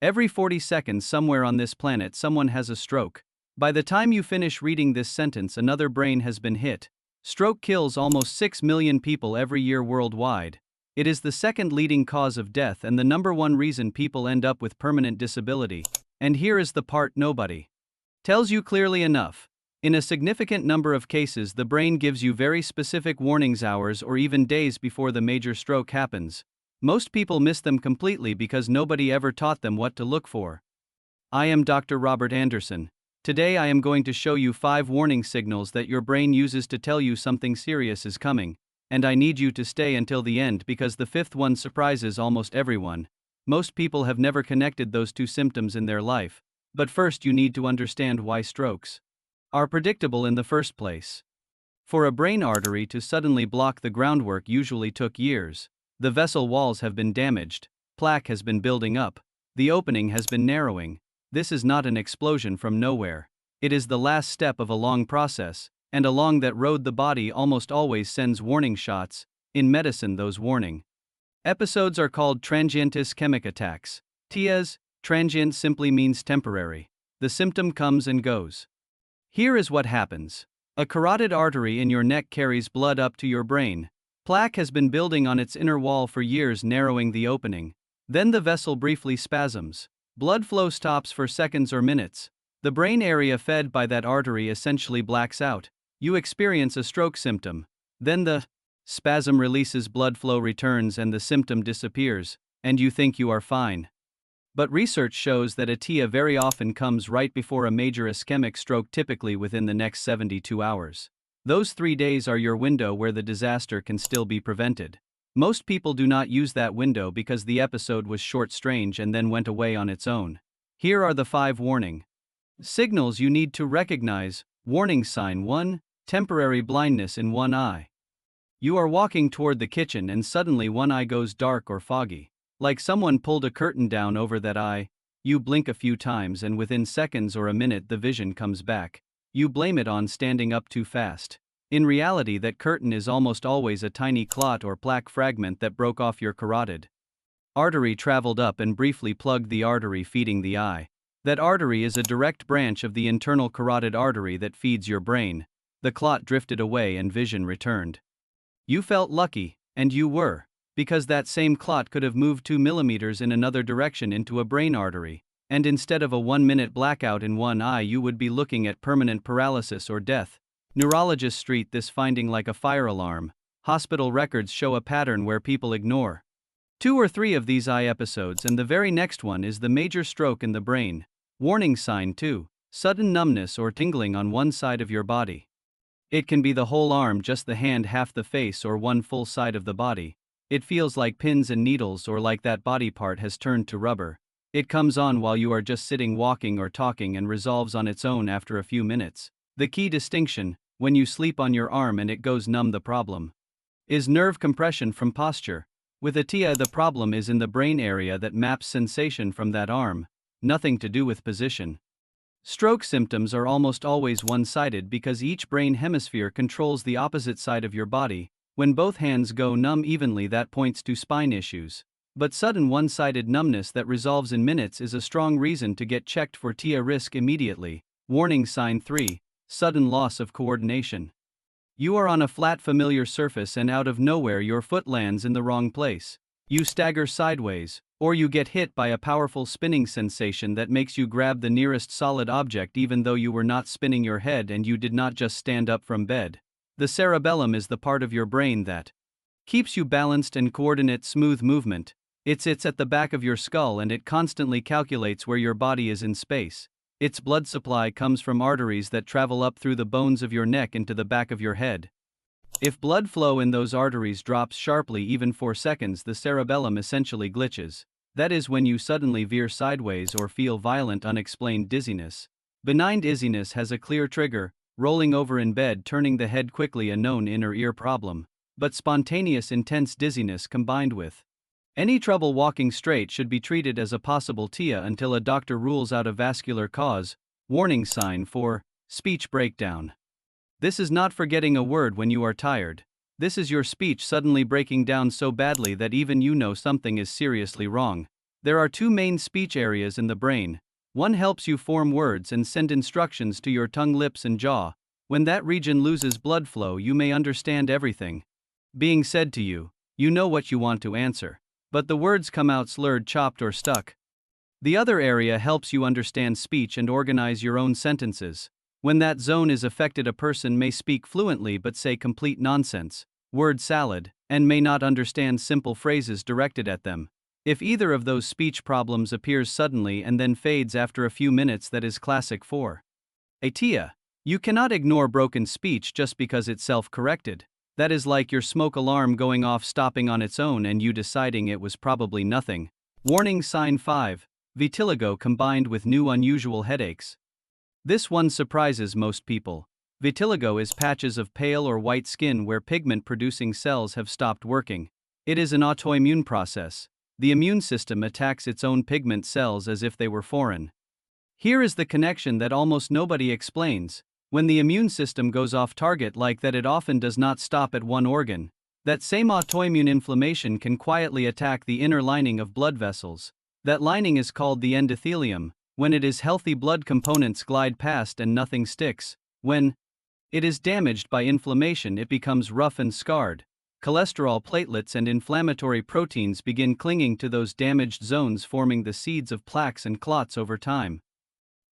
Every 40 seconds somewhere on this planet someone has a stroke. By the time you finish reading this sentence, another brain has been hit. Stroke kills almost 6 million people every year worldwide. It is the second leading cause of death and the number one reason people end up with permanent disability. And here is the part nobody tells you clearly enough. In a significant number of cases, the brain gives you very specific warnings hours or even days before the major stroke happens. Most people miss them completely because nobody ever taught them what to look for. I am Dr. Robert Anderson. Today I am going to show you 5 warning signals that your brain uses to tell you something serious is coming, and I need you to stay until the end because the 5th one surprises almost everyone. Most people have never connected those 2 symptoms in their life, but first you need to understand why strokes are predictable in the first place. For a brain artery to suddenly block, the groundwork usually took years. The vessel walls have been damaged, plaque has been building up, the opening has been narrowing. This is not an explosion from nowhere. It is the last step of a long process, and along that road the body almost always sends warning shots. In medicine, those warning episodes are called transient ischemic attacks. TIAs. Transient simply means temporary. The symptom comes and goes. Here is what happens. A carotid artery in your neck carries blood up to your brain. Plaque has been building on its inner wall for years, narrowing the opening. Then the vessel briefly spasms. Blood flow stops for seconds or minutes. The brain area fed by that artery essentially blacks out. You experience a stroke symptom. Then the spasm releases, blood flow returns, and the symptom disappears, and you think you are fine. But research shows that a TIA very often comes right before a major ischemic stroke, typically within the next 72 hours. Those 3 days are your window where the disaster can still be prevented. Most people do not use that window because the episode was short, strange, and then went away on its own. Here are the 5 warning signals you need to recognize. Warning sign 1. Temporary blindness in one eye. You are walking toward the kitchen and suddenly one eye goes dark or foggy. Like someone pulled a curtain down over that eye. You blink a few times and within seconds or a minute the vision comes back. You blame it on standing up too fast. In reality, that curtain is almost always a tiny clot or plaque fragment that broke off your carotid artery, traveled up and briefly plugged the artery feeding the eye. That artery is a direct branch of the internal carotid artery that feeds your brain. The clot drifted away and vision returned. You felt lucky, and you were, because that same clot could have moved 2 millimeters in another direction into a brain artery, and instead of a 1-minute blackout in one eye, you would be looking at permanent paralysis or death. Neurologists treat this finding like a fire alarm. Hospital records show a pattern where people ignore 2 or 3 of these eye episodes, and the very next one is the major stroke in the brain. Warning sign 2. Sudden numbness or tingling on one side of your body. It can be the whole arm, just the hand, half the face, or one full side of the body. It feels like pins and needles, or like that body part has turned to rubber. It comes on while you are just sitting, walking, or talking, and resolves on its own after a few minutes. The key distinction: when you sleep on your arm and it goes numb, the problem is nerve compression from posture. With a TIA, the problem is in the brain area that maps sensation from that arm, nothing to do with position. Stroke symptoms are almost always one-sided because each brain hemisphere controls the opposite side of your body. When both hands go numb evenly, that points to spine issues. But sudden one-sided numbness that resolves in minutes is a strong reason to get checked for TIA risk immediately. Warning sign 3. Sudden loss of coordination. You are on a flat, familiar surface and out of nowhere your foot lands in the wrong place. You stagger sideways, or you get hit by a powerful spinning sensation that makes you grab the nearest solid object even though you were not spinning your head and you did not just stand up from bed. The cerebellum is the part of your brain that keeps you balanced and coordinate smooth movement. It sits at the back of your skull and it constantly calculates where your body is in space. Its blood supply comes from arteries that travel up through the bones of your neck into the back of your head. If blood flow in those arteries drops sharply even for seconds, the cerebellum essentially glitches. That is when you suddenly veer sideways or feel violent unexplained dizziness. Benign dizziness has a clear trigger: rolling over in bed, turning the head quickly, a known inner ear problem. But spontaneous intense dizziness combined with any trouble walking straight should be treated as a possible TIA until a doctor rules out a vascular cause. Warning sign 4. Speech breakdown. This is not forgetting a word when you are tired. This is your speech suddenly breaking down so badly that even you know something is seriously wrong. There are two main speech areas in the brain. One helps you form words and send instructions to your tongue, lips, and jaw. When that region loses blood flow, you may understand everything being said to you. You know what you want to answer, but the words come out slurred, chopped, or stuck. The other area helps you understand speech and organize your own sentences. When that zone is affected, a person may speak fluently but say complete nonsense, word salad, and may not understand simple phrases directed at them. If either of those speech problems appears suddenly and then fades after a few minutes, that is classic for a TIA. You cannot ignore broken speech just because it's self-corrected. That is like your smoke alarm going off, stopping on its own, and you deciding it was probably nothing. Warning sign 5. Vitiligo combined with new unusual headaches. This one surprises most people. Vitiligo is patches of pale or white skin where pigment-producing cells have stopped working. It is an autoimmune process. The immune system attacks its own pigment cells as if they were foreign. Here is the connection that almost nobody explains. When the immune system goes off target like that, it often does not stop at one organ. That same autoimmune inflammation can quietly attack the inner lining of blood vessels. That lining is called the endothelium. When it is healthy, blood components glide past and nothing sticks. When it is damaged by inflammation, it becomes rough and scarred. Cholesterol, platelets, and inflammatory proteins begin clinging to those damaged zones, forming the seeds of plaques and clots over time.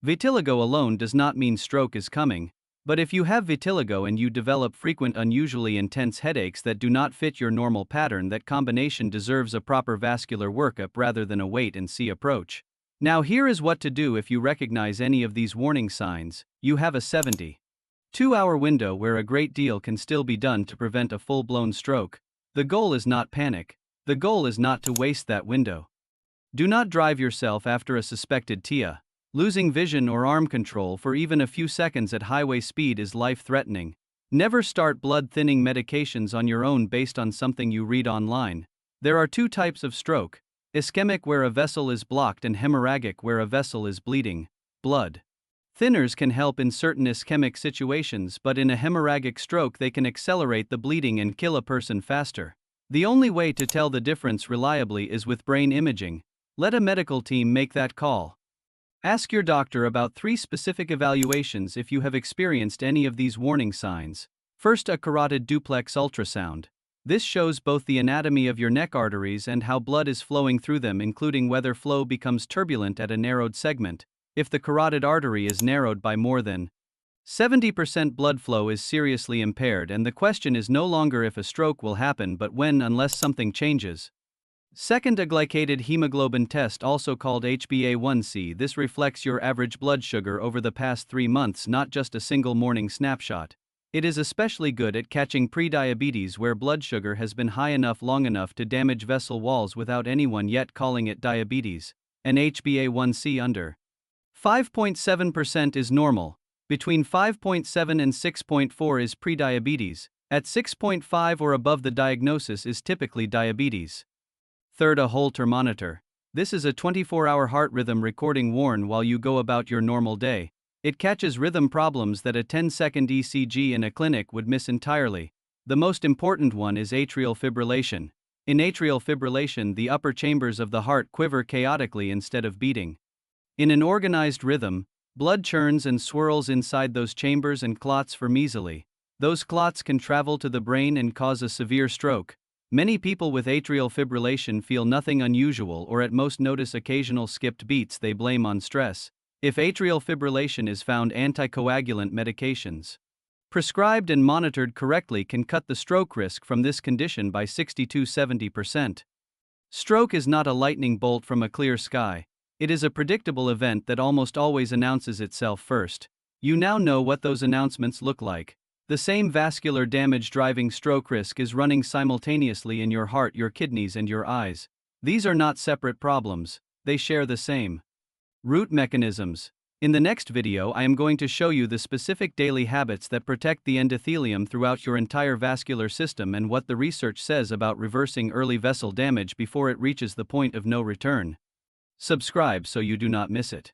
Vitiligo alone does not mean stroke is coming, but if you have vitiligo and you develop frequent, unusually intense headaches that do not fit your normal pattern, that combination deserves a proper vascular workup rather than a wait-and-see approach. Now here is what to do if you recognize any of these warning signs. You have a 72-hour window where a great deal can still be done to prevent a full-blown stroke. The goal is not panic. The goal is not to waste that window. Do not drive yourself after a suspected TIA. Losing vision or arm control for even a few seconds at highway speed is life-threatening. Never start blood-thinning medications on your own based on something you read online. There are two types of stroke: ischemic, where a vessel is blocked, and hemorrhagic, where a vessel is bleeding blood. Thinners can help in certain ischemic situations, but in a hemorrhagic stroke they can accelerate the bleeding and kill a person faster. The only way to tell the difference reliably is with brain imaging. Let a medical team make that call. Ask your doctor about 3 specific evaluations if you have experienced any of these warning signs. First, a carotid duplex ultrasound. This shows both the anatomy of your neck arteries and how blood is flowing through them, including whether flow becomes turbulent at a narrowed segment. If the carotid artery is narrowed by more than 70%, blood flow is seriously impaired, and the question is no longer if a stroke will happen but when, unless something changes. Second, a glycated hemoglobin test, also called HbA1c. This reflects your average blood sugar over the past 3 months, not just a single morning snapshot. It is especially good at catching prediabetes, where blood sugar has been high enough long enough to damage vessel walls without anyone yet calling it diabetes. An HbA1c under 5.7% is normal. Between 5.7 and 6.4 is prediabetes. At 6.5 or above, the diagnosis is typically diabetes. Third, a Holter monitor. This is a 24-hour heart rhythm recording worn while you go about your normal day. It catches rhythm problems that a 10-second ECG in a clinic would miss entirely. The most important one is atrial fibrillation. In atrial fibrillation, the upper chambers of the heart quiver chaotically instead of beating. In an organized rhythm, blood churns and swirls inside those chambers and clots form easily. Those clots can travel to the brain and cause a severe stroke. Many people with atrial fibrillation feel nothing unusual or at most notice occasional skipped beats they blame on stress. If atrial fibrillation is found, anticoagulant medications prescribed and monitored correctly can cut the stroke risk from this condition by 60–70%. Stroke is not a lightning bolt from a clear sky. It is a predictable event that almost always announces itself first. You now know what those announcements look like. The same vascular damage driving stroke risk is running simultaneously in your heart, your kidneys, and your eyes. These are not separate problems. They share the same root mechanisms. In the next video, I am going to show you the specific daily habits that protect the endothelium throughout your entire vascular system and what the research says about reversing early vessel damage before it reaches the point of no return. Subscribe so you do not miss it.